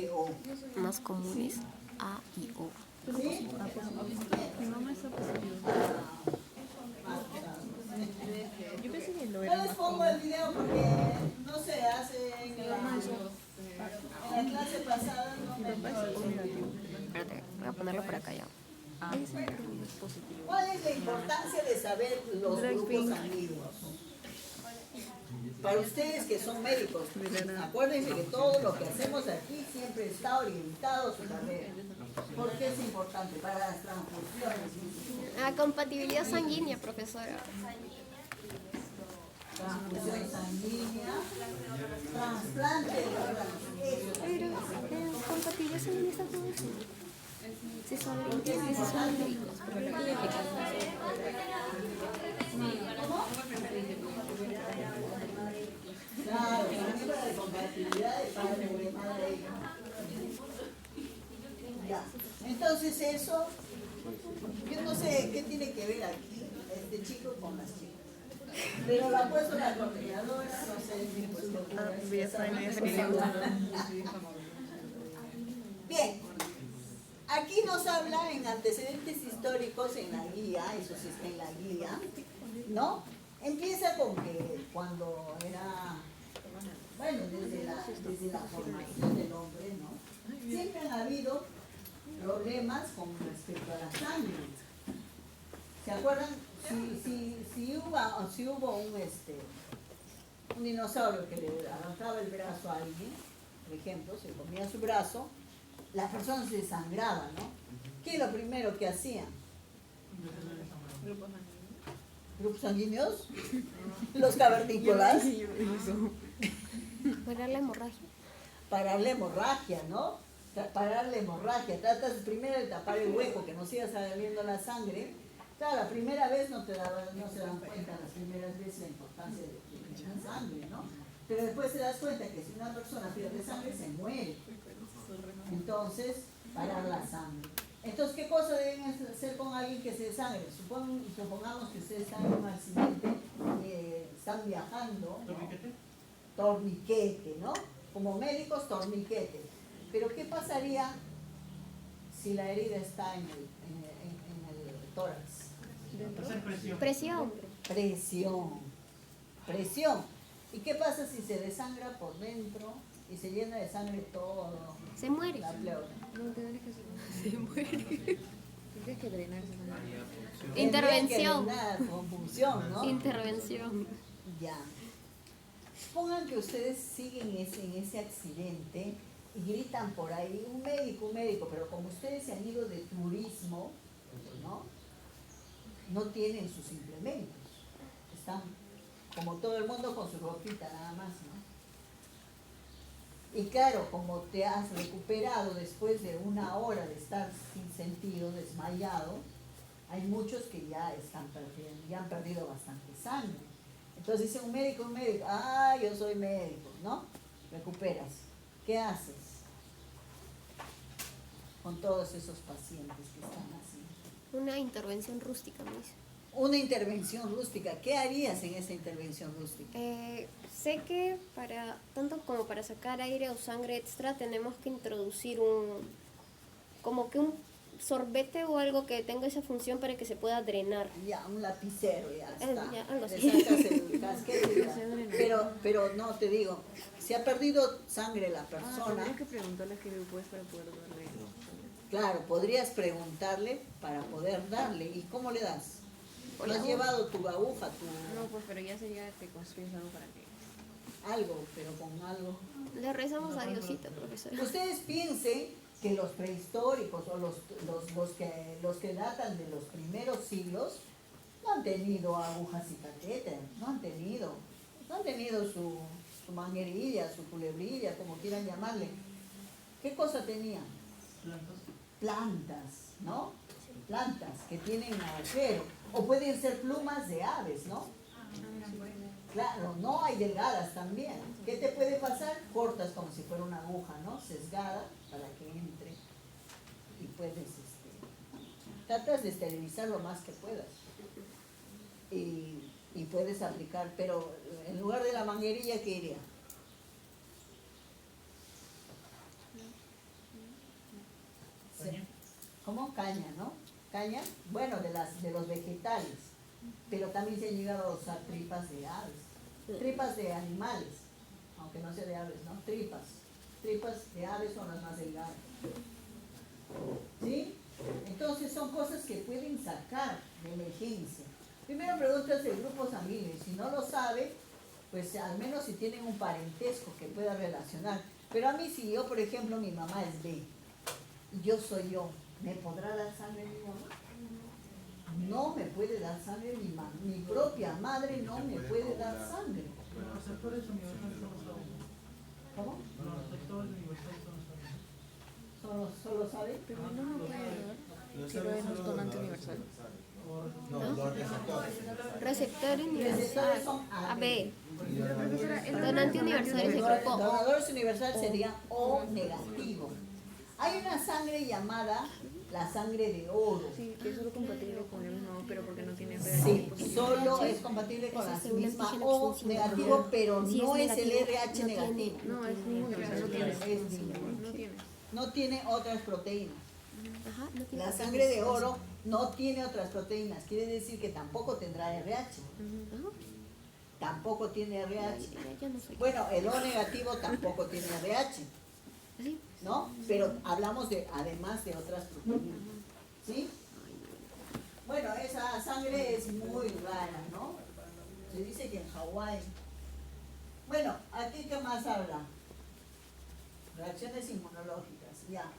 que O. Más comunes, A y O. ¿Sí? Mi mamá está positiva. Yo pensé que no No era les más pongo común. el video porque no se hace en la clase pasada. No me Negativo. Espérate, voy a ponerlo por acá ya. Ahí sí es positivo. ¿Cuál es la importancia de saber los grupos sanguíneos? Para ustedes que son médicos, acuérdense que todo lo que hacemos aquí siempre está orientado a su carrera. ¿Por qué es importante? Para las transfusiones. Ah, compatibilidad sanguínea, profesora. Transfusión sanguínea, trasplante de órganos. Eso Pero compatibilidad sanguínea está todo eso. Se sabe que se son médicos. Claro, también para la compatibilidad de padre y madre. Ya. Entonces eso, yo no sé qué tiene que ver aquí este chico con las chicas. Pero la ha puesto la coordinadora, no sé si pues lo Bien, aquí nos habla en antecedentes históricos en la guía, eso sí está en la guía, ¿no? Empieza con que cuando era, bueno, desde la formación del hombre, ¿no? Siempre han habido problemas con respecto a la sangre. ¿Se acuerdan? Si hubo un dinosaurio que le arrancaba el brazo a alguien, por ejemplo, se comía su brazo, la persona se desangraba, ¿no? ¿Qué es lo primero que hacían? ¿Grupos sanguíneos? ¿Los cavernícolas? Parar la hemorragia. Parar la hemorragia, ¿no? Parar la hemorragia. Tratas primero de tapar el hueco, que no siga saliendo la sangre. Claro, la primera vez no se dan cuenta, las primeras veces, la importancia de la sangre, ¿no? Pero después te das cuenta que si una persona pierde sangre, se muere. Entonces, parar la sangre. Entonces, ¿qué cosa deben hacer con alguien que se desangre? Supongamos que ustedes están en un accidente, están viajando, ¿no? Torniquete, ¿no? Como médicos, torniquete. Pero ¿qué pasaría si la herida está en el tórax? Presión. Presión. ¿Y qué pasa si se desangra por dentro y se llena de sangre todo? Se muere. La pleura. No, tendrías que se muere. Tendrías que drenar esa sangre. Intervención. Con función, ¿no? Intervención. Ya. Supongan que ustedes siguen en ese accidente y gritan por ahí, un médico, pero como ustedes se han ido de turismo, ¿no? No tienen sus implementos. Están como todo el mundo con su ropita nada más, ¿no? Y claro, como te has recuperado después de una hora de estar sin sentido, desmayado, hay muchos que ya están perdiendo, ya han perdido bastante sangre. Entonces dice un médico, yo soy médico, ¿no? Recuperas. ¿Qué haces con todos esos pacientes que están así? Una intervención rústica, me dice. Una intervención rústica. ¿Qué harías en esa intervención rústica? Sé que tanto como para sacar aire o sangre extra, tenemos que introducir como que un sorbete o algo que tenga esa función para que se pueda drenar. Ya, un lapicero, ya está. Ya, algo así. Le sacas el casquete, ya. Pero no, te digo, si ha perdido sangre la persona, Tendrías que preguntarle qué puedes para poder darle. claro, podrías preguntarle para poder darle. ¿Y cómo le das? ¿No has llevado tu aguja, No, pues, pero ya sería que construyes algo para que. algo, pero con algo? Le rezamos a Diosito, profesor. Ustedes piensen que los prehistóricos o los que datan de los primeros siglos no han tenido agujas y catéter, no han tenido su manguerilla, su culebrilla, como quieran llamarle. ¿Qué cosa tenían? Plantas, ¿no? Plantas que tienen agujero, o pueden ser plumas de aves, ¿no? Claro, no hay delgadas también. ¿Qué te puede pasar? Cortas como si fuera una aguja, ¿no? Sesgada para que entre y puedes, tratas de esterilizar lo más que puedas y puedes aplicar, pero en lugar de la manguerilla, ¿qué iría? ¿cómo? Caña, ¿no? Caña, bueno, de los vegetales, pero también se han llegado a usar tripas de aves, tripas de animales, aunque no sea de aves, ¿no? Tripas de aves son las más delgadas. ¿Sí? Entonces son cosas que pueden sacar de emergencia. Primero preguntas del grupo sanguíneo, y si no lo sabe, pues al menos si tienen un parentesco que pueda relacionar. Pero a mí, si yo, por ejemplo, mi mamá es B, y yo soy yo, ¿me podrá dar sangre mi mamá? No me puede dar sangre mi mamá. Mi propia madre no me puede dar sangre. Los receptores universales son los saben. ¿Cómo? Los receptores universales son los saben. ¿Solo sabe? Pero no me puede dar. Pero él no es donante universal. No, los receptores. Receptor Receptores universal. son AB. Profesora, el Donante universal es el grupo O. Donadores universal sería O negativo. Hay una sangre llamada la sangre de oro. Sí, que es solo compatible con el mismo, pero porque no tiene Sí, positivo. solo es compatible con la Ese es un misma antígeno O extensivo. negativo, pero Si no es el negativo, RH no negativo. tiene- No, es ninguno, o sea, no tiene. Es ninguno. No tiene. No tiene otras proteínas. Ajá, no tiene La otras sangre de cosas. oro no tiene otras proteínas. Quiere decir que tampoco tendrá RH. Ajá. Tampoco tiene RH. Ya no sé. Bueno, el O negativo tampoco tiene RH, ¿Sí? ¿no? Pero hablamos de, además de otras proteínas. ¿Sí? Bueno, esa sangre es muy rara, ¿no? Se dice que en Hawái. Bueno, ¿aquí qué más habla? Reacciones inmunológicas, ya.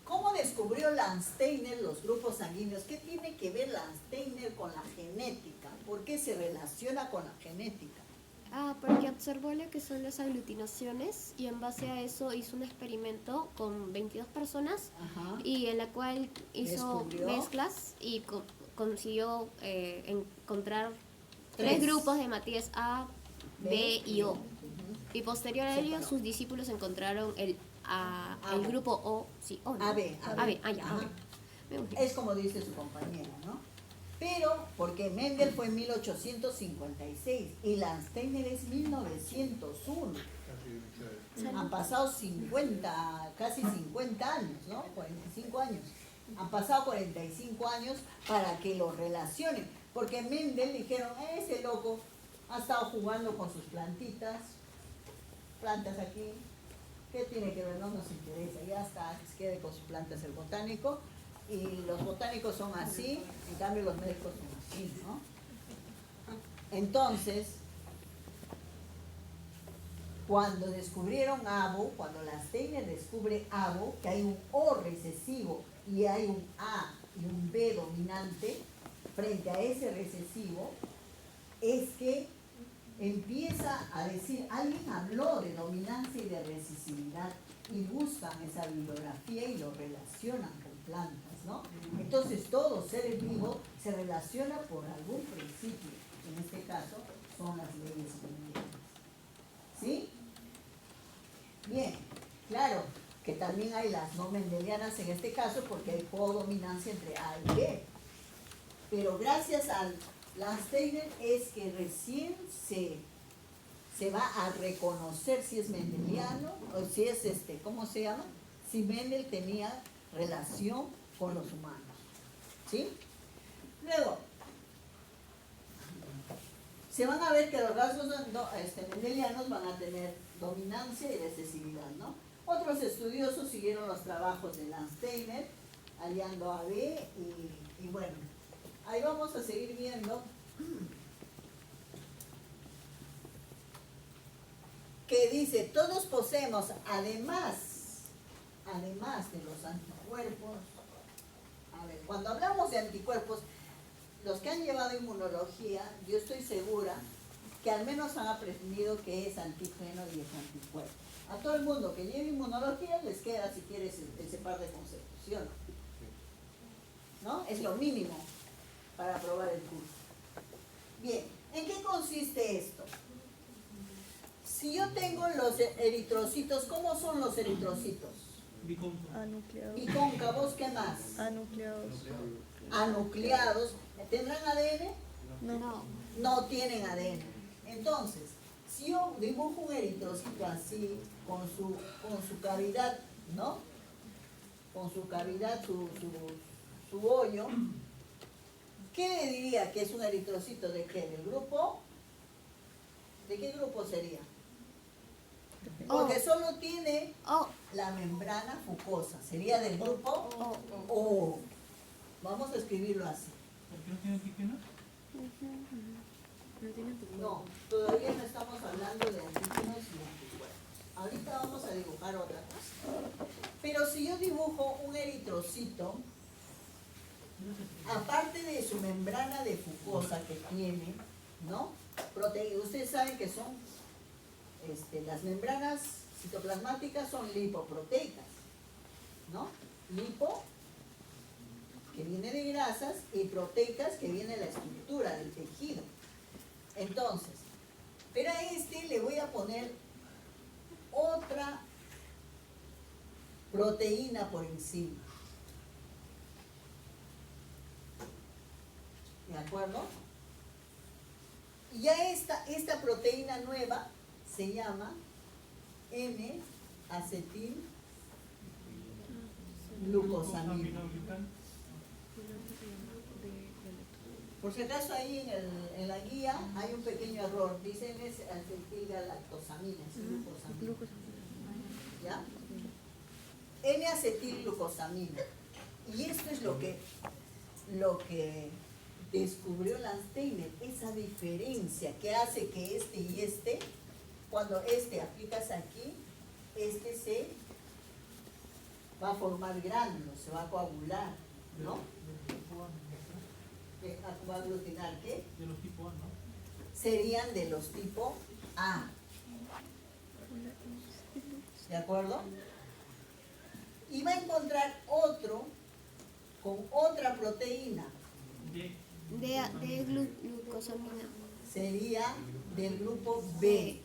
¿Cómo descubrió Landsteiner los grupos sanguíneos? ¿Qué tiene que ver Landsteiner con la genética? ¿Por qué se relaciona con la genética? Porque observó lo que son las aglutinaciones y en base a eso hizo un experimento con 22 personas Ajá. y en la cual hizo Descubrió. mezclas y consiguió encontrar Tres. 3 grupos de matriz A, B y O. Ujú. Y posterior a ello, sus discípulos encontraron el grupo O, sí, O, ¿no? AB, ya, Ajá. AB. Me gusta. Es como dice su compañera, ¿no? Pero, porque Mendel fue en 1856 y Landsteiner es 1901. Han pasado 50, casi 50 años, ¿no? 45 años. Han pasado 45 años para que lo relacionen. Porque Mendel dijeron, ese loco ha estado jugando con sus plantas aquí. ¿Qué tiene que ver? No nos interesa, ya está, que se quede con sus plantas el botánico. Y los botánicos son así, en cambio los médicos son así, ¿no? Entonces, cuando descubrieron ABO, cuando Landsteiner descubre ABO, que hay un O recesivo y hay un A y un B dominante, frente a ese recesivo, es que empieza a decir, alguien habló de dominancia y de recesividad y buscan esa bibliografía y lo relacionan con plantas, ¿no? Entonces todo ser vivo se relaciona por algún principio, en este caso son las leyes mendelianas. ¿Sí? Bien, claro que también hay las no mendelianas en este caso porque hay codominancia entre A y B. Pero gracias al Landsteiner es que recién se va a reconocer si es mendeliano o si es ¿cómo se llama? Si Mendel tenía relación con los humanos. ¿Sí? Luego, se van a ver que los rasgos mendelianos van a tener dominancia y recesividad, ¿no? Otros estudiosos siguieron los trabajos de Landsteiner, hallando a B y bueno, ahí vamos a seguir viendo que dice, todos poseemos, además de los anticuerpos, a ver, cuando hablamos de anticuerpos, los que han llevado inmunología, yo estoy segura que al menos han aprendido qué es antígeno y es anticuerpo. A todo el mundo que lleve inmunología les queda, si quieres, ese par de conceptos, ¿sí o no? ¿No? Es lo mínimo para aprobar el curso. Bien, ¿en qué consiste esto? Si yo tengo los eritrocitos, ¿cómo son los eritrocitos? Anucleados. Bicóncavos, ¿qué más? Anucleados. Anucleados. ¿Tendrán ADN? No. No tienen ADN. Entonces, si yo dibujo un eritrocito así, con su cavidad, ¿no? con su cavidad, su hoyo, ¿qué le diría que es un eritrocito de qué? ¿Del grupo? ¿De qué grupo sería? Porque solo tiene Oh, la membrana fucosa. ¿Sería del grupo oh, O? Vamos a escribirlo así. ¿Por qué no tiene antígenos? No tiene anticuerpos. No, todavía no estamos hablando de antígenos y anticuerpos. Ahorita vamos a dibujar otra cosa. Pero si yo dibujo un eritrocito, aparte de su membrana de fucosa que tiene, ¿no? Ustedes saben que son, las membranas citoplasmáticas son lipoproteicas, ¿no? Lipo, que viene de grasas, y proteicas, que viene de la estructura del tejido. Entonces, pero a le voy a poner otra proteína por encima. ¿De acuerdo? Y ya esta proteína nueva se llama N-acetilglucosamina. Por si acaso ahí en la guía hay un pequeño error, dice N-acetilgalactosamina, es glucosamina. ¿Ya? N-acetilglucosamina. Y esto es lo que descubrió Landsteiner, esa diferencia que hace que cuando aplicas aquí, se va a formar gránulos, se va a coagular, ¿no? ¿Va a aglutinar qué? De los tipo A, ¿no? Serían de los tipo A. ¿De acuerdo? Y va a encontrar otro con otra proteína. de glucosamina. Sería del grupo B.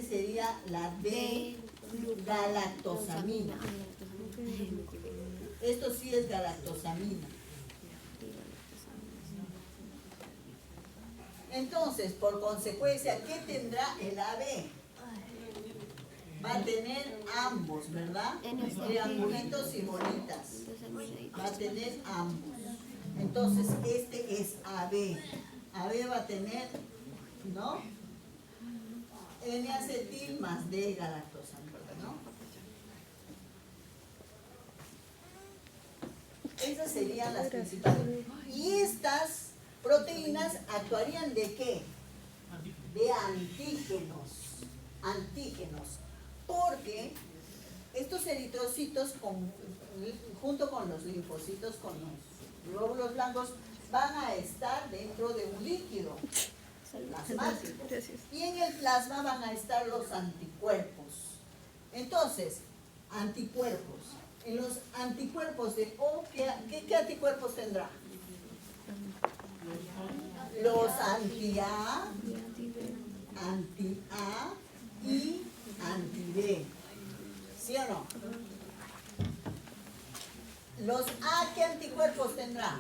Sería la D-galactosamina. Esto sí es galactosamina. Entonces, por consecuencia, ¿qué tendrá el AB? Va a tener ambos, ¿verdad? Triangulitos y bolitas. Va a tener ambos. Entonces, este es AB. AB va a tener, ¿no? N-acetil más D-galactosamina, ¿no? Esas serían las principales. Y estas proteínas actuarían ¿de qué? De antígenos. Antígenos. Porque estos eritrocitos, junto con los linfocitos, con los glóbulos blancos, van a estar dentro de un líquido plasmático. Y en el plasma van a estar los anticuerpos. Entonces, anticuerpos. En los anticuerpos de O, ¿qué anticuerpos tendrá? Los anti-A, anti-A y anti-B. ¿Sí o no? Los A, ¿qué anticuerpos tendrá?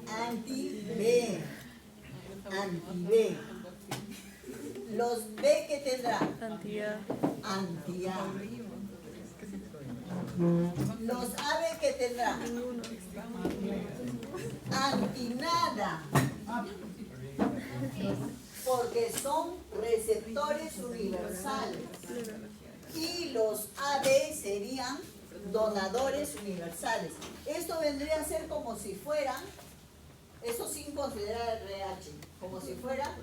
Anti-B. Anti-B. Los B, ¿qué tendrá? Anti-A. Anti-A. Los AB, ¿qué tendrá? Anti-nada. Porque son receptores universales. Y los AB serían donadores universales. Esto vendría a ser como si fueran, eso sin considerar RH, como si fuera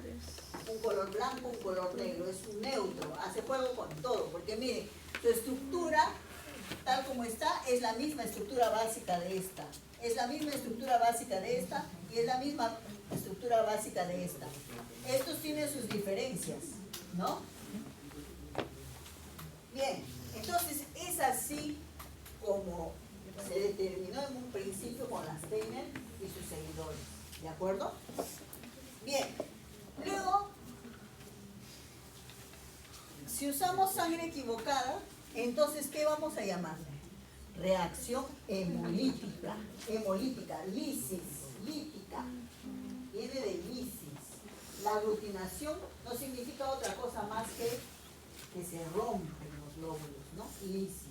un color blanco, un color negro, es un neutro, hace juego con todo, porque miren, su estructura, tal como está, es la misma estructura básica de esta, es la misma estructura básica de esta y es la misma estructura básica de esta. Estos tienen sus diferencias, ¿no? Bien, entonces es así como se determinó en un principio con Landsteiner y sus seguidores, ¿de acuerdo? Bien, luego, si usamos sangre equivocada, entonces, ¿qué vamos a llamar? Reacción hemolítica, lisis, lítica, viene de lisis. La aglutinación no significa otra cosa más que se rompen los glóbulos, ¿no? Lisis.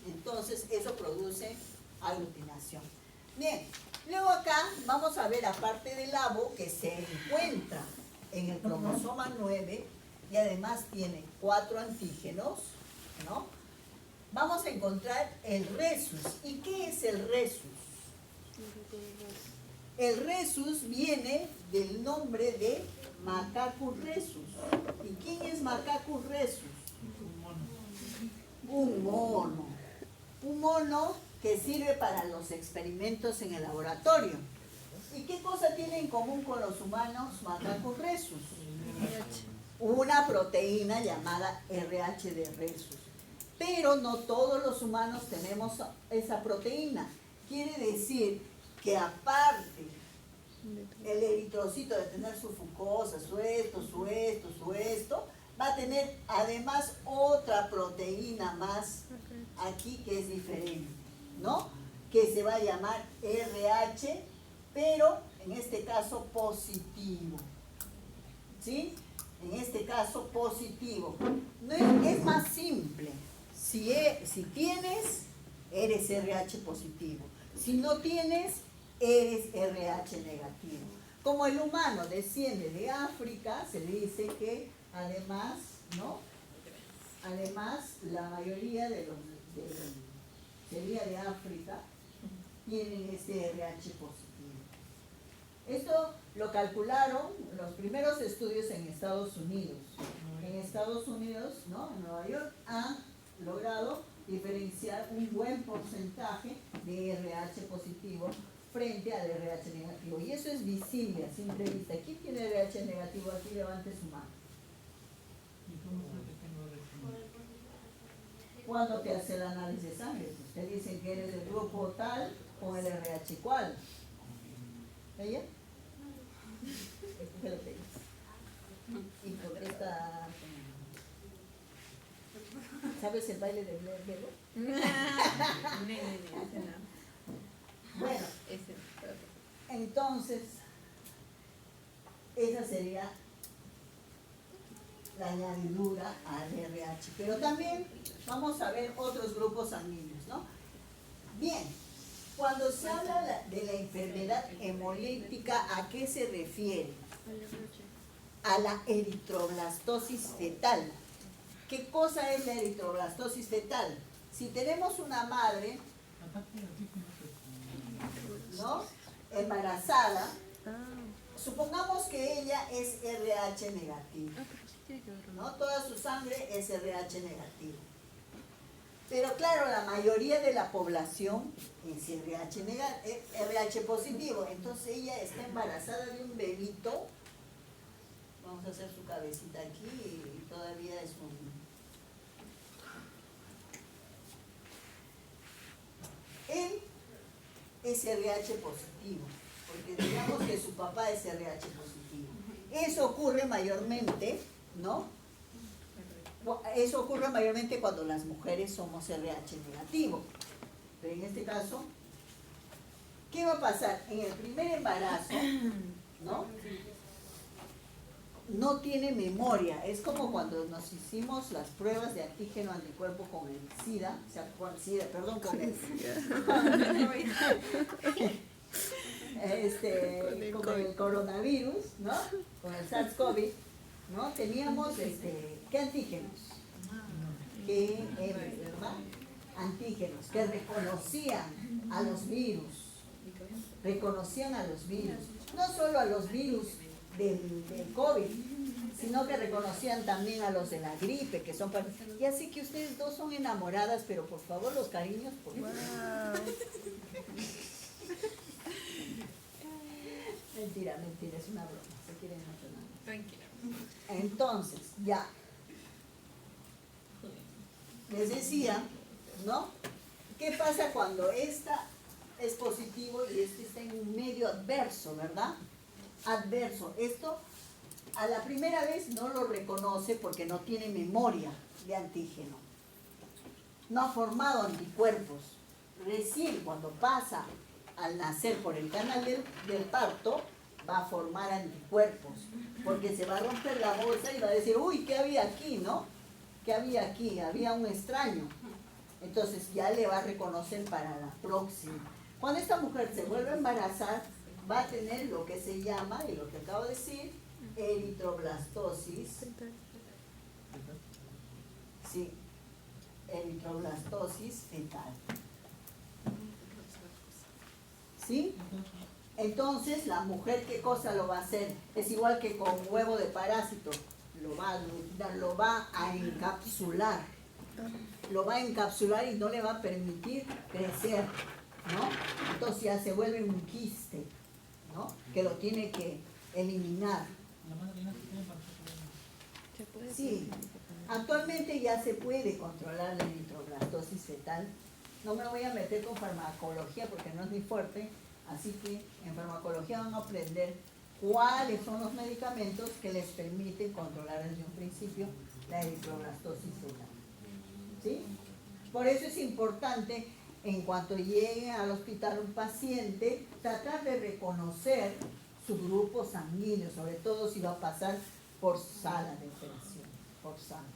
Entonces, entonces eso produce aglutinación. Bien, luego acá vamos a ver aparte del avo que se encuentra en el cromosoma 9 y además tiene 4 antígenos, ¿no? Vamos a encontrar el rhesus. ¿Y qué es el rhesus? El rhesus viene del nombre de Macacus rhesus. ¿Y quién es Macacus rhesus? Un mono. Un mono que sirve para los experimentos en el laboratorio. ¿Y qué cosa tiene en común con los humanos Macacus rhesus? Una proteína llamada RH de rhesus. Pero no todos los humanos tenemos esa proteína. Quiere decir que aparte el eritrocito de tener su fucosa, su esto, va a tener además otra proteína más aquí que es diferente, ¿no? Que se va a llamar RH, pero en este caso positivo, ¿sí? En este caso positivo. No es más simple. Si tienes, eres RH positivo. Si no tienes, eres RH negativo. Como el humano desciende de África, se dice que además, ¿no? Además, la mayoría de los sería de África tienen ese RH positivo. Esto lo calcularon los primeros estudios en Estados Unidos. En Estados Unidos, ¿no? En Nueva York, han logrado diferenciar un buen porcentaje de RH positivo frente al RH negativo. Y eso es visible a simple vista. ¿Quién tiene RH negativo? Aquí levante su mano. Cuando te hace el análisis de sangre, pues te dicen que eres del grupo tal con el RH cual. ¿Ella? ¿Qué le pegas? ¿Y por qué está? ¿Sabes el baile del Lego? Bueno, entonces, esa sería la añadidura al RH. Pero también vamos a ver otros grupos sanguíneos, ¿no? Bien, cuando se habla de la enfermedad hemolítica, ¿a qué se refiere? A la eritroblastosis fetal. ¿Qué cosa es la eritroblastosis fetal? Si tenemos una madre, ¿no? Embarazada, supongamos que ella es RH negativo, ¿no? Toda su sangre es RH negativo. Pero claro, la mayoría de la población es RH positivo. Entonces ella está embarazada de un bebito. Vamos a hacer su cabecita aquí y todavía es un... Él es RH positivo, porque digamos que su papá es RH positivo. Eso ocurre mayormente, ¿no? Eso ocurre mayormente cuando las mujeres somos RH negativo. Pero en este caso, ¿qué va a pasar? En el primer embarazo, ¿no? No tiene memoria. Es como cuando nos hicimos las pruebas de antígeno anticuerpo con el SIDA, o sea, con el coronavirus, ¿no? Con el SARS-CoV, ¿no? Teníamos, ¿qué antígenos? ¿Verdad? Antígenos que reconocían a los virus. Reconocían a los virus. No solo a los virus del COVID, sino que reconocían también a los de la gripe, que son... Y así que ustedes dos son enamoradas, pero por favor los cariños, por favor. Mentira, es una broma, se quieren mucho nada. Tranquila. Entonces, ya. Les decía, ¿no? ¿Qué pasa cuando esta es positivo y este está en un medio adverso, ¿verdad? Adverso. Esto a la primera vez no lo reconoce porque no tiene memoria de antígeno. No ha formado anticuerpos. Recién cuando pasa al nacer por el canal del parto, va a formar anticuerpos. Porque se va a romper la bolsa y va a decir, uy, ¿qué había aquí, no? ¿Qué había aquí? Había un extraño. Entonces ya le va a reconocer para la próxima. Cuando esta mujer se vuelve a embarazar, va a tener lo que se llama, y lo que acabo de decir, eritroblastosis. Sí, eritroblastosis fetal. ¿Sí? Entonces, la mujer, ¿qué cosa lo va a hacer? Es igual que con huevo de parásito. Lo va a encapsular. Lo va a encapsular y no le va a permitir crecer, ¿no? Entonces ya se vuelve un quiste, ¿no? Que lo tiene que eliminar. ¿Se puede? Sí, actualmente ya se puede controlar la eritroblastosis fetal. No me voy a meter con farmacología porque no es muy fuerte, así que en farmacología van a aprender cuáles son los medicamentos que les permiten controlar desde un principio la eritroblastosis fetal. ¿Sí? Por eso es importante, en cuanto llegue al hospital un paciente, tratar de reconocer su grupo sanguíneo, sobre todo si va a pasar por sala de operación, por sala,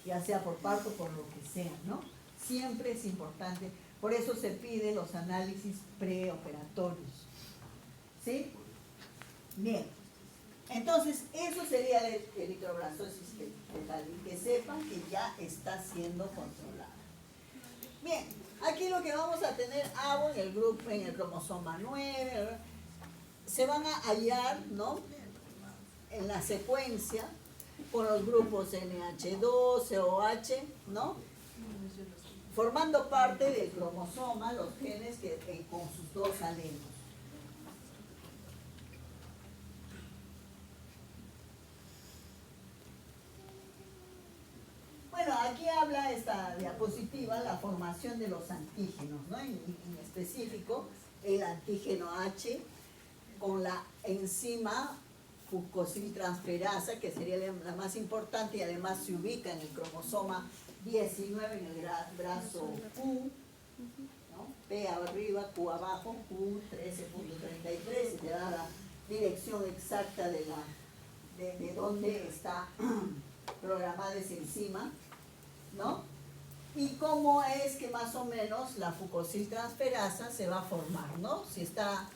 ya sea por parto, por lo que sea, ¿no? Siempre es importante, por eso se piden los análisis preoperatorios, ¿sí? Bien, entonces eso sería la eritroblastosis fetal, y que sepan que ya está siendo controlada. Bien, aquí lo que vamos a tener en el grupo, en el cromosoma 9, se van a hallar, ¿no?, en la secuencia con los grupos NH2, COH, ¿no?, formando parte del cromosoma, los genes que con sus dos alelos. Bueno, aquí habla esta diapositiva la formación de los antígenos, ¿no? En específico, el antígeno H con la enzima fucosiltransferasa, que sería la más importante y además se ubica en el cromosoma 19 en el brazo Q, ¿no? P arriba, Q abajo, Q 13.33, y te da la dirección exacta de dónde está programada esa enzima, ¿no? Y cómo es que más o menos la fucosiltransferasa se va a formar, ¿no? Si está,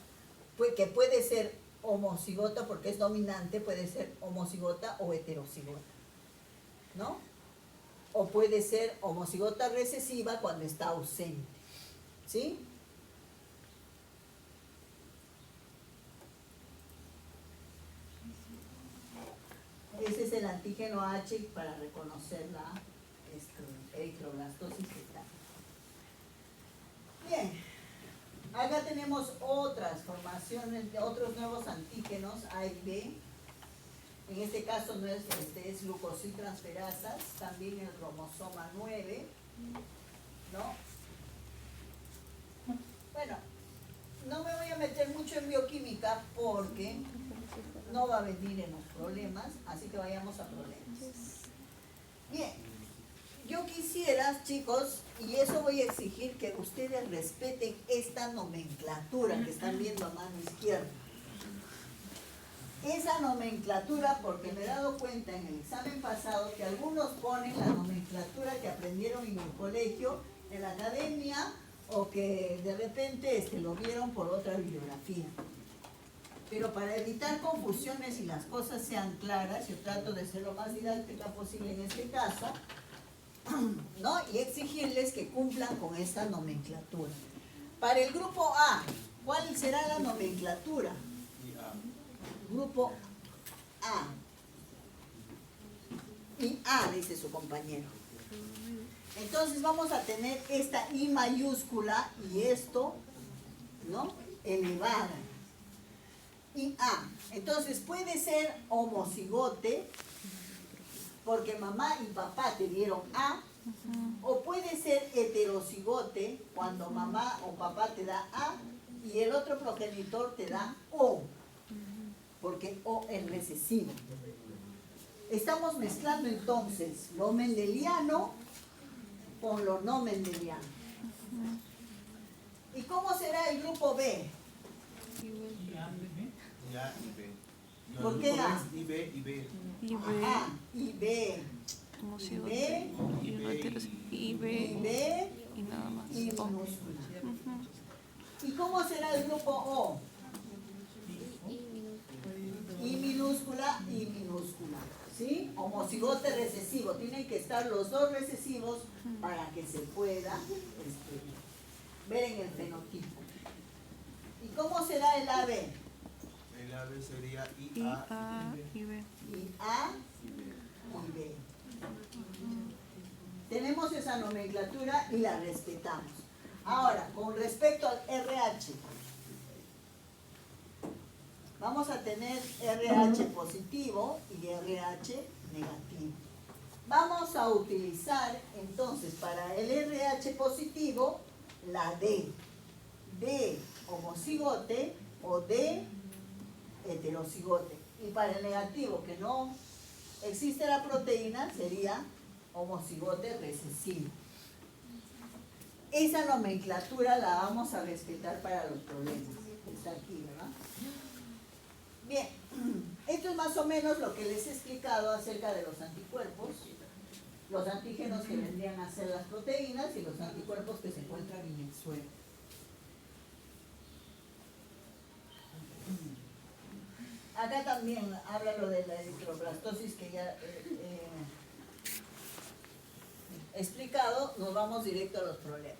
que puede ser homocigota porque es dominante, puede ser homocigota o heterocigota, ¿no? O puede ser homocigota recesiva cuando está ausente, ¿sí? Ese es el antígeno H para reconocer la eritroblastosis fetal. Bien, acá tenemos otras formaciones, otros nuevos antígenos A y B. En este caso no es, es glucosiltransferasas, también el cromosoma 9, ¿no? Bueno, no me voy a meter mucho en bioquímica porque no va a venir en los problemas, así que vayamos a problemas. Bien, yo quisiera, chicos, y eso voy a exigir que ustedes respeten esta nomenclatura que están viendo a mano izquierda. Esa nomenclatura, porque me he dado cuenta en el examen pasado que algunos ponen la nomenclatura que aprendieron en el colegio, en la academia, o que de repente lo vieron por otra bibliografía. Pero para evitar confusiones y las cosas sean claras, yo trato de ser lo más didáctica posible en este caso, ¿no? Y exigirles que cumplan con esta nomenclatura. Para el grupo A, ¿cuál será la nomenclatura? Grupo A. Y A, dice su compañero. Entonces vamos a tener esta I mayúscula y esto, ¿no?, elevada. Y A. Entonces puede ser homocigote, porque mamá y papá te dieron A, o puede ser heterocigote, cuando mamá o papá te da A y el otro progenitor te da O, porque O es recesivo. Estamos mezclando entonces lo mendeliano con lo no mendeliano. ¿Y cómo será el grupo B? Ya y B. No, ¿Por el qué grupo A? es I, B y B. Ajá, y B. Homocigote B, y B heteros- y I, y B B y nada más. y O. minúscula. Ujú. ¿Y cómo será el grupo O? I minúscula y minúscula. ¿Sí? Homocigote recesivo. Tienen que estar los dos recesivos para que se pueda ver en el fenotipo. ¿Y cómo será el AB? El ave sería I, IA A y B. Y A y B. Tenemos esa nomenclatura y la respetamos. Ahora, con respecto al RH, vamos a tener RH positivo y RH negativo. Vamos a utilizar entonces para el RH positivo la D. D homocigote o D heterocigote. Y para el negativo, que no existe la proteína, sería homocigote recesivo. Esa nomenclatura la vamos a respetar para los problemas. Está aquí, ¿verdad? Bien, esto es más o menos lo que les he explicado acerca de los anticuerpos, los antígenos que vendrían a ser las proteínas y los anticuerpos que se encuentran en el suelo. Acá también habla lo de la eritroblastosis que ya he explicado, nos vamos directo a los problemas.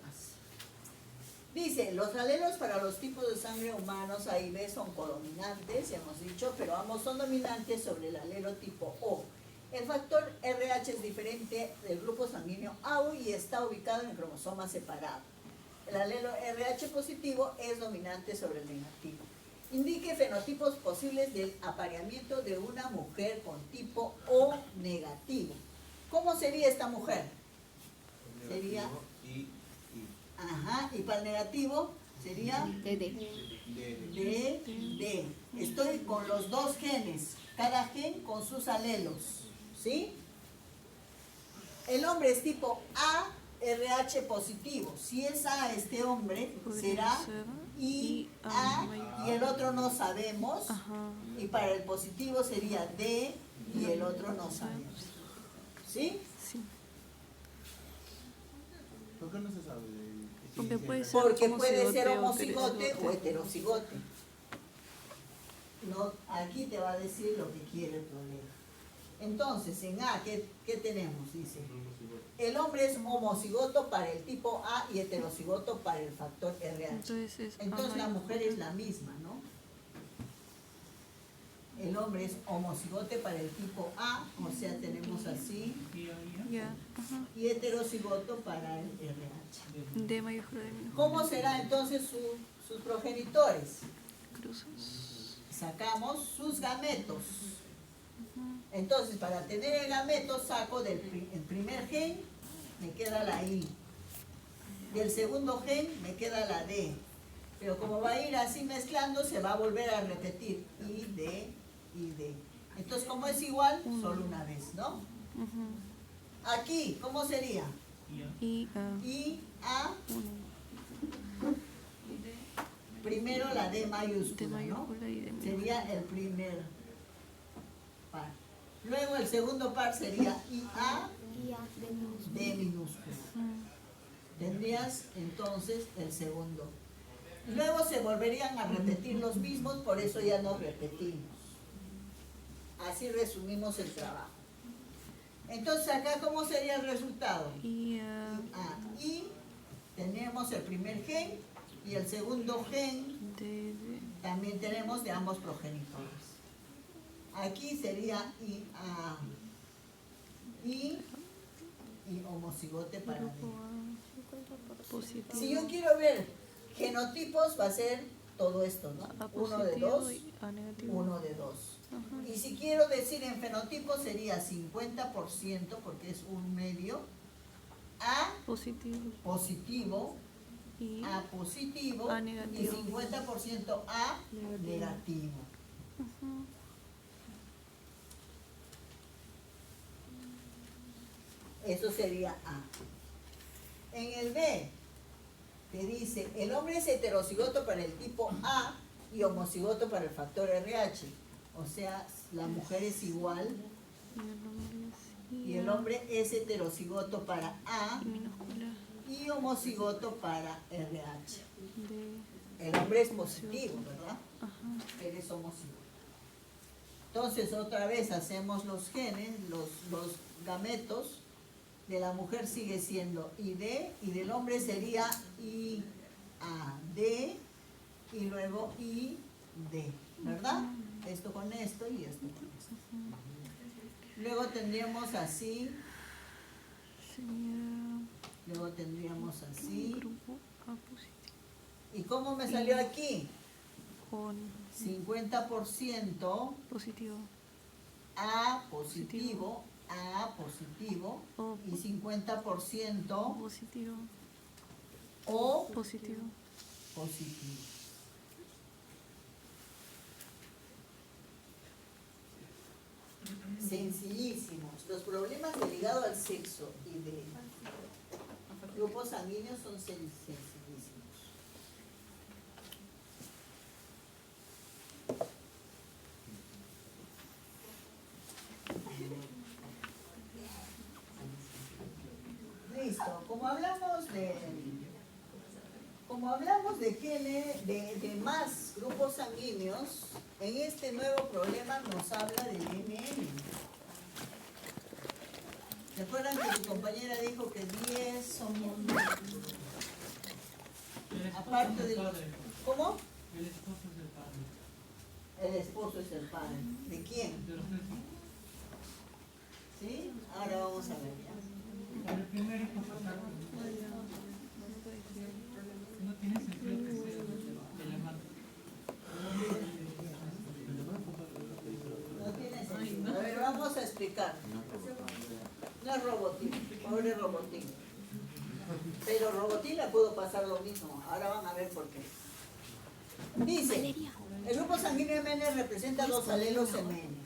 Dice, los alelos para los tipos de sangre humanos A y B son codominantes, ya hemos dicho, pero ambos son dominantes sobre el alelo tipo O. El factor RH es diferente del grupo sanguíneo AU y está ubicado en el cromosoma separado. El alelo RH positivo es dominante sobre el negativo. Indique fenotipos posibles del apareamiento de una mujer con tipo O negativo. ¿Cómo sería esta mujer? Sería... I. Ajá, y para el negativo sería D. D. Estoy con los dos genes, cada gen con sus alelos, ¿sí? El hombre es tipo A, RH positivo. Si es A este hombre, será I, A, y el otro no sabemos. Ajá. Y para el positivo sería D, y el otro no sabemos. ¿Sí? Sí. ¿Por qué no se sabe de Porque puede ser Porque puede ser homocigote homocigote o o heterocigote. No, aquí te va a decir lo que quiere el problema. Entonces, en A, ¿qué tenemos? Dice, el hombre es homocigoto para el tipo A y heterocigoto para el factor RH. Entonces la mujer es la misma, ¿no? El hombre es homocigote para el tipo A, o sea, tenemos así, Ya. Ajá. y heterocigoto para el RH. D mayúscula de minúscula. ¿Cómo será entonces sus progenitores? Cruzas. Sacamos sus gametos. Entonces, para tener el gameto, saco el primer gen, me queda la I. Del segundo gen, me queda la D. Pero como va a ir así mezclando, se va a volver a repetir. I, D, I, D. Entonces, como es igual, solo una vez, ¿no? Ujú. Aquí, ¿cómo sería? I, A. I, A, 1. primero la D D mayúscula, ¿no? mayúscula y D minúscula. Sería el primer par. Luego el segundo par sería IA, D minúscula. Tendrías entonces el segundo. Luego se volverían a repetir los mismos, por eso ya nos repetimos. Así resumimos el trabajo. Entonces acá, ¿cómo sería el resultado? I, A. Y tenemos el primer gen y el segundo gen D, D. también tenemos de ambos progenitores. Aquí sería y homocigote para Grupo D. A. Positivo. Si yo quiero ver genotipos, va a ser todo esto, ¿no? A Uno de positivo dos, y A negativo. uno de dos. Ajá. Y si quiero decir en fenotipo sería 50%, porque es un medio, A Positivo. positivo, Y A positivo A y negativo. 50% A negativo. Ujú. Eso sería A. En el B, te dice, el hombre es heterocigoto para el tipo A y homocigoto para el factor RH. O sea, la mujer es igual Y el nombre es y el hombre es heterocigoto para A I minúscula. y homocigoto para RH. De. El hombre es positivo, ¿verdad? Ajá. Él es homocigoto. Entonces, otra vez hacemos los genes, los gametos. De la mujer sigue siendo ID y del hombre sería IAD y luego ID, ¿verdad? Esto con esto y esto con esto. Luego tendríamos así, Sería. luego tendríamos así. Grupo A positivo. ¿Y cómo me salió aquí? Con 50% positivo. A positivo, A positivo O y 50% positivo. O Positivo. positivo. Sencillísimos. Los problemas ligados al sexo y de grupos sanguíneos son sencillísimos. Listo. Como hablamos de genes, de más grupos sanguíneos, en este nuevo problema nos habla del MN. ¿Se acuerdan que tu compañera dijo que 10 somos? El esposo Aparte es de el los... padre. ¿Cómo? El esposo es el padre. El esposo es el padre. ¿De quién? De los tres hijos. ¿Sí? Ahora vamos a ver ya. El primer hijo se saca. No tiene sentido que sea el amante. No tiene sentido. A ver, vamos a explicar. No es Robotín, pobre Robotín. Pero Robotín le puedo pasar lo mismo. Ahora van a ver por qué. Dice, el grupo sanguíneo MN representa dos alelos MN,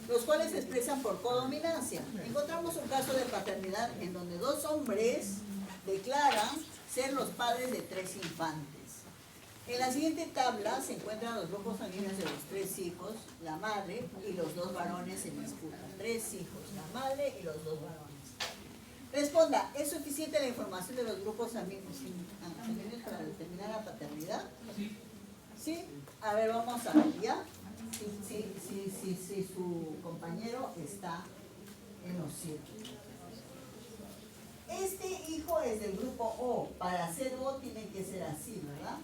los cuales se expresan por codominancia. Encontramos un caso de paternidad en donde dos hombres declaran ser los padres de 3 infantes. En la siguiente tabla se encuentran los grupos sanguíneos de los 3 hijos, la madre y los 2 varones en disputa. 3 hijos, la madre y los 2 varones. Responda, ¿es suficiente la información de los grupos sanguíneos para determinar la paternidad? Sí. ¿Sí? A ver, vamos a ver ya. Si su compañero está en lo cierto. Este hijo es del grupo O. Para ser O tiene que ser así, ¿verdad?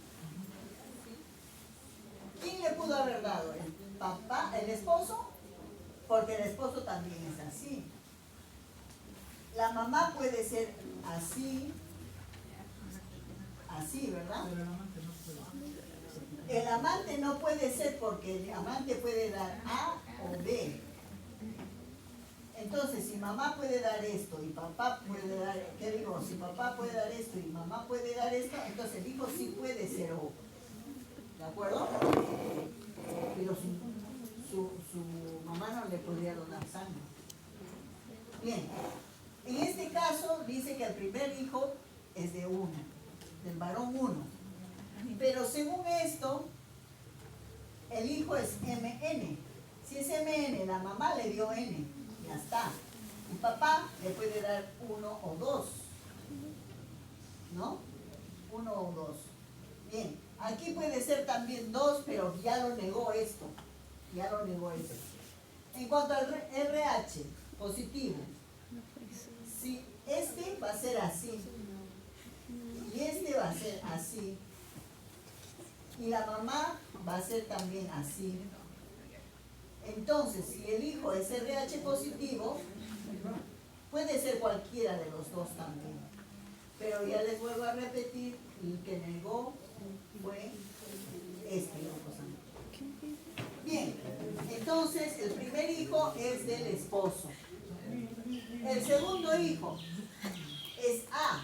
¿Quién le pudo haber dado? ¿El papá, el esposo? Porque el esposo también es así. La mamá puede ser así, así, ¿verdad? Pero el amante no puede. El amante no puede ser porque el amante puede dar A o B. Entonces, si mamá puede dar esto y papá puede dar, ¿qué digo? Si papá puede dar esto y mamá puede dar esto, entonces el hijo sí puede ser O. ¿De acuerdo? Pero su mamá no le podría donar sangre. Bien. En este caso dice que el primer hijo es de 1, del varón 1. Pero según esto, el hijo es MN. Si es MN, la mamá le dio N, ya está. El papá le puede dar 1 o 2. ¿No? 1 o 2. Bien, aquí puede ser también 2, pero ya lo negó esto. Ya lo negó esto. En cuanto al RH positivo, si este va a ser así, y este va a ser así, y la mamá va a ser también así, entonces si el hijo es RH positivo, puede ser cualquiera de los dos también. Pero ya les vuelvo a repetir, el que negó fue este grupo sanguíneo. Bien, entonces el primer hijo es del esposo. El segundo hijo es A.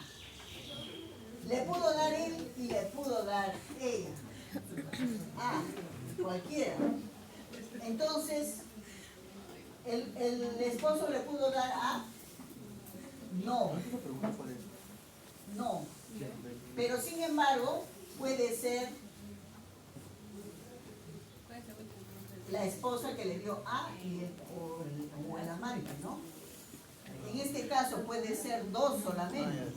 Le pudo dar él y le pudo dar ella. A, cualquiera. Entonces, ¿el esposo le pudo dar A? No. No. Pero sin embargo, puede ser la esposa que le dio A o el amante, ¿no? En este caso puede ser 2 solamente.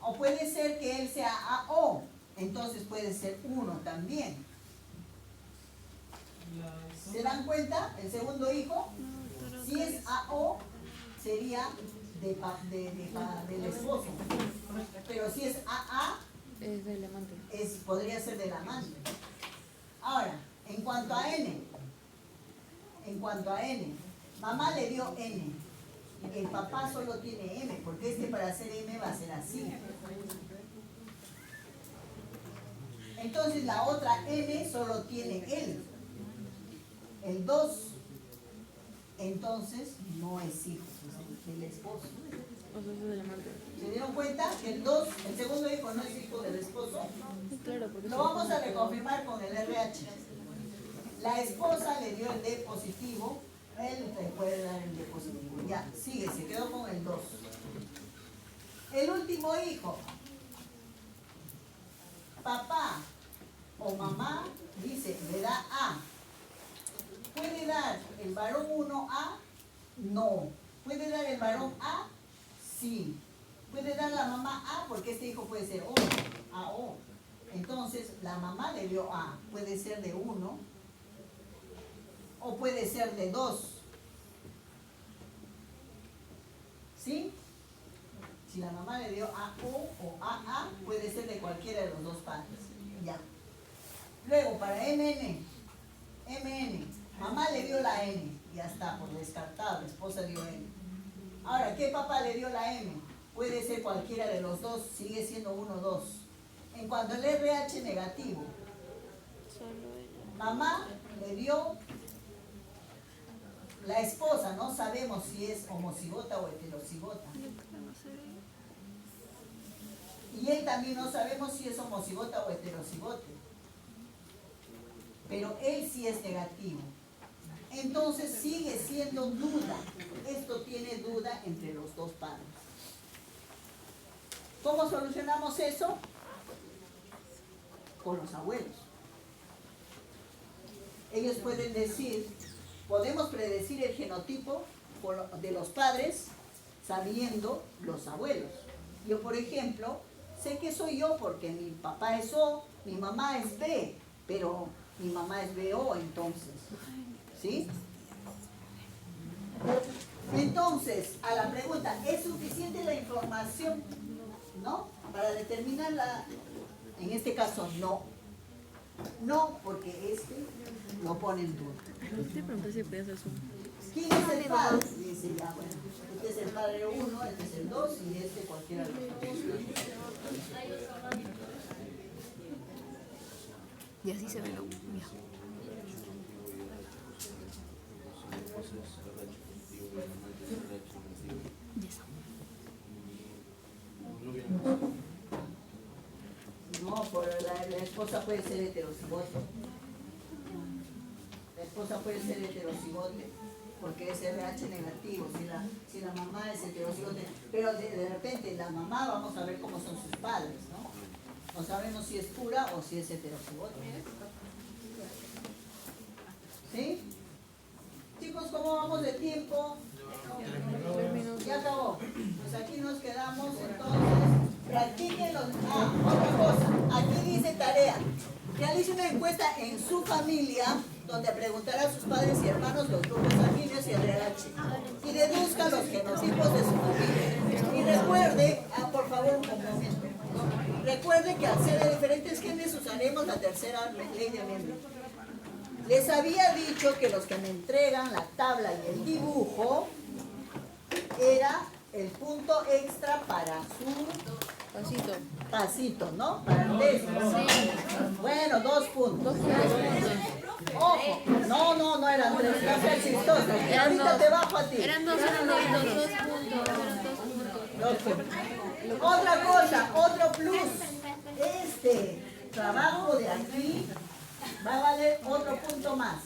O puede ser que él sea AO, entonces puede ser 1 también. ¿Se dan cuenta? El segundo hijo, si es AO, sería del esposo. Pero si es AA, Es del amante. podría ser del amante. Ahora, en cuanto a N, mamá le dio N, el papá solo tiene M, porque para hacer M va a ser así. Entonces la otra N solo tiene él, el 2, entonces no es hijo del esposo. O sea, es del amante. ¿Se dieron cuenta que el 2, el segundo hijo no es hijo del esposo? Claro, porque Lo vamos a reconfirmar con el RH. La esposa le dio el D positivo, él le puede dar el D positivo. Ya, sigue, se quedó con el 2. El último hijo, papá o mamá, dice, le da A. ¿Puede dar el varón 1A? No. ¿Puede dar el varón A? Sí. ¿Puede dar la mamá A? Porque este hijo puede ser O, AO. Entonces, la mamá le dio A. Puede ser de 1 o puede ser de 2. ¿Sí? Si la mamá le dio AO o AA, puede ser de cualquiera de los dos padres. Ya. Luego, para MN, mamá le dio la N. Ya está, por descartado, la esposa dio N. Ahora, ¿qué papá le dio la M? Puede ser cualquiera de los dos, sigue siendo 1, 2. En cuanto al RH negativo, mamá le dio la esposa, no sabemos si es homocigota o heterocigota. Y él también no sabemos si es homocigota o heterocigote. Pero él sí es negativo. Entonces sigue siendo duda. Esto tiene duda entre los dos padres. ¿Cómo solucionamos eso? Con los abuelos. Ellos pueden decir, podemos predecir el genotipo de los padres sabiendo los abuelos. Yo, por ejemplo, sé que soy yo porque mi papá es O, mi mamá es B, pero mi mamá es BO entonces. ¿Sí? Entonces, a la pregunta, ¿es suficiente la información? ¿No? Para determinarla, en este caso, no. No, porque lo pone en duda. Te pregunté si podías hacer zoom. ¿Quién es el padre? Dice ya, bueno, este es el padre 1, este es el 2 y este cualquiera de los dos. Y así se ve lo viejo. No, la esposa puede ser heterocigote. La esposa puede ser heterocigote, porque es RH negativo, si la mamá es heterocigote. Pero de repente la mamá, vamos a ver cómo son sus padres, ¿no? No sabemos si es pura o si es heterocigote. ¿Sí? Chicos, ¿cómo vamos de tiempo? 3 minutos. Ya acabó. Pues aquí nos quedamos, entonces, practiquen los... Ah, otra cosa. Aquí dice tarea. Realice una encuesta en su familia, donde preguntará a sus padres y hermanos los grupos sanguíneos y el RH. Y deduzca los genotipos de su familia. Y recuerde, por favor, un momento. Recuerde que al ser de diferentes genes usaremos la tercera ley de Mendel. Les había dicho que los que me entregan la tabla y el dibujo era el punto extra para su pasito, ¿no? Para el test. Bueno, 2 puntos. Ojo, no eran 3, no seas chistosa. Ahorita te bajo a ti. Eran dos puntos. 2 puntos. Otra cosa, otro plus. Este trabajo de aquí va a valer otro punto más.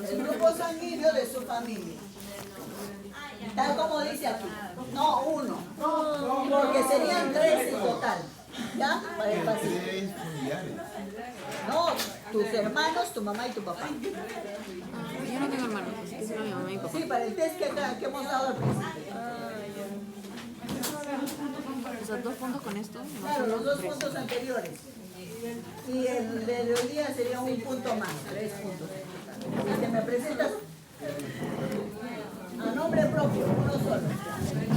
El grupo sanguíneo de su familia. Tal como dice aquí. No, 1. Porque serían 3 en total. ¿Ya? Para el pasito. No, tus hermanos, tu mamá y tu papá. Yo no tengo hermanos, así que solo mi mamá y mi papá. Sí, para el test que hemos dado al principio. sea, 2 puntos con esto. más Claro, los uno, 2 3. puntos anteriores. Y el de hoy día sería un punto más, 3 puntos. Y te me presentas a nombre propio, uno solo.